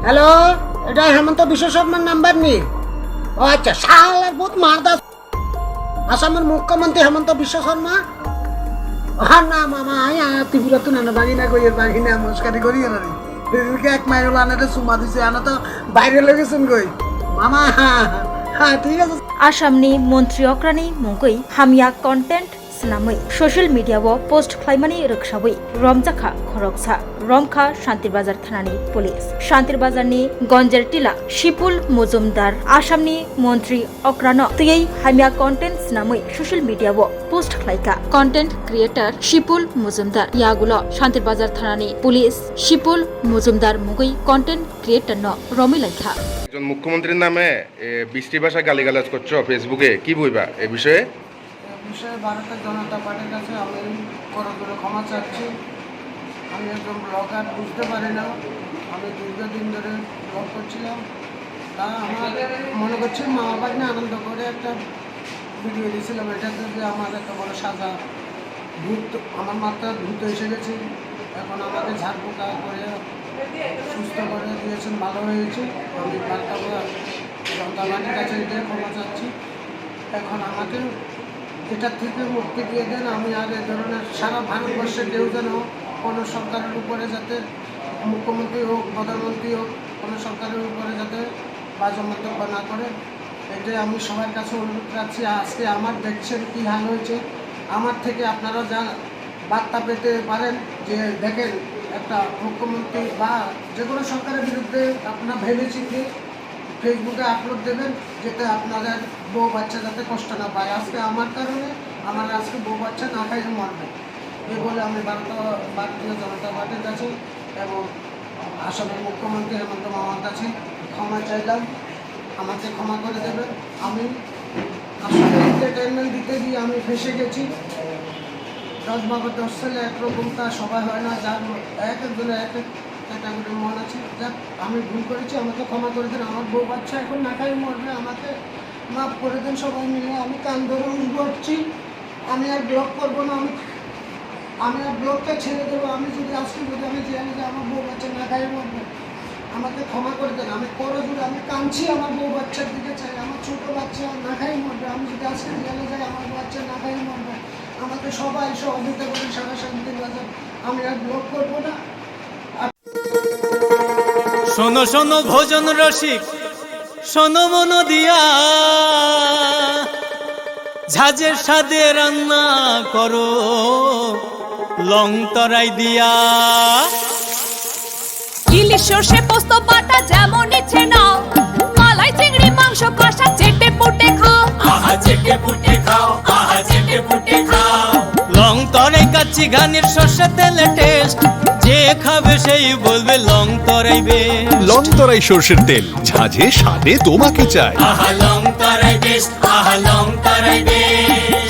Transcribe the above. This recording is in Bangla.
হ্যালো, এটা হেমন্ত বিশ্ব শর্মার নাম্বার নি? ও আচ্ছা, শালার বহুত মারদা আসামের মুখ্যমন্ত্রী হেমন্ত বিশ্ব শর্মা। হ্যাঁ না মামা, ত্রিপুরা তো নানা বাগিনা কইয়ের বাগিনা মস্কারি করি রে। এক মাইল আনাতে সুমা দিছে, আনা তো বাইরে লেগেছেন কই মামা। হ্যাঁ ঠিক আছে। आसामनि मन्त्रि अक्रानि मुंगै हामिया कन्टेन्ट स्नामै ससियेल मिडियाव पोस्ट खालामनानै रोखसाबै रमजाखा खरकसा रमखा शान्तिरबाजार थानानि पुलिस शान्तिरबाजारनि गन्जेर टिला शिपुल मजुमदार आसामनि मन्त्रि अक्रानो तुयै हामिया कन्टेन्ट स्नामै ससियेल मिडियाव पोस्ट खालायका कन्टेन्ट क्रिएटर शिपुल मजुमदार यागुलो शान्तिरबाजार थानानि पुलिस शिपुल मजुमदार मुंगै कन्टेन्ट क्रिएटर न रमिलाइखा একজন মুখ্যমন্ত্রীর নামে বৃষ্টি ভাষা গালিগালাজ করছো ফেসবুকে, কি বলবা এই বিষয়ে? ভারতের জনতা পার্টির কাছে আমি করে ক্ষমা চাচ্ছি। আমি একজন ব্লগার, বুঝতে পারি না। আমি দীর্ঘদিন ধরে ব্লগ করছিলাম, তা আমার মনে করছি মা বাবা নিয়ে আনন্দ করে একটা ভিডিও দিয়েছিলাম। এটাতে যে আমার একটা বড় সাজা, ভূত, আমার মাত্রা ভূত এসে গেছে। এখন আমাকে ঝাড়পোকা করে সুস্থ করে দিয়েছেন, ভালো হয়েছে। আমি জনতা পার্টির কাছে এটাই ক্ষমা চাচ্ছি। এখন আমাকে এটার থেকে মুক্তি দিয়ে দেন। আমি আর এ ধরনের সারা ভারতবর্ষে কেউ যেন কোনো সরকারের উপরে যাতে, মুখ্যমন্ত্রী হোক, প্রধানমন্ত্রী হোক, কোনো সরকারের উপরে যাতে বাজে মন্তব্য না করে, এটাই আমি সবার কাছে অনুরোধ রাখছি। আজকে আমার দেখছেন কী হাল হয়েছে, আমার থেকে আপনারা যা বার্তা পেতে পারেন যে দেখেন একটা মুখ্যমন্ত্রী বা যে কোনো সরকারের বিরুদ্ধে আপনারা ভেবেচিন্তে ফেসবুকে আপলোড দেবেন, যাতে আপনাদের বউ বাচ্চা যাতে কষ্ট না পায়। আজকে আমার কারণে আমার আজকে বউ বাচ্চা না খাইয়ে মরবে, এই বলে আমি ভারতীয় জনতা পার্টির কাছে এবং আসামের মুখ্যমন্ত্রী হেমন্ত মামার কাছে ক্ষমা চাইলাম। আমাকে ক্ষমা করে দেবেন। আমি আসলে এন্টারটেনমেন্ট দিতে গিয়ে আমি ফেসে গেছি। 10 বাবা 10 ছেলে একরকম তা সবাই হয় না, যার এক একজনের এক এক ক্যাটাগরির মন আছে। যাক, আমি ভুল করেছি, আমাকে ক্ষমা করে দেন। আমার বউ বাচ্চা এখন না খাই মরবে, আমাকে মাফ করে দেন সবাই মিলে। আমি কান ধরে উঠছি, আমি আর ব্লগ করবো না। আমি আর ব্লগটা ছেড়ে দেবো। আমি যদি আজকে যদি আমি জানি যে আমার বউ বাচ্চা না খাই মরবে, আমাকে ক্ষমা করে দেন। আমি করে জুড়ে আমি কাঁদছি, আমার বউ বাচ্চার দিকে চাই। আমার ছোটো বাচ্চা না খাই মরবে। আমি যদি আজকে জেলে যাই, আমার বাচ্চা না খাই মরবে। আমাকে সবাই সহযোগিতা করেন সারা শান্তিরবাজার। আমি আর ব্লগ করবো না। শোনো শোনো ভোজন রসিক, শোনো মন দিয়া, ঝাঁঝের স্বাদে রান্না করো লং তরাই দিয়া। ইলিশ সর্ষে পোস্ত বাটা যেমন ইচ্ছে নাও, মালাই চিংড়ি মাংস কষা চেটে পুটে খাও। আহা চেটে পুটে খাও, আহা চেটে পুটে খাও। লং তরাই কাচ্চি ঘানির সর্ষে তেলে টেস্ট, যে খাবে সেই বলবে লং তরাই বেশ। লং তরাই সর্ষের তেল, ঝাঁঝে স্বাদে তোমাকে চাই। আহা লং তরাই বেশ, আহা লং তরাই বেশ।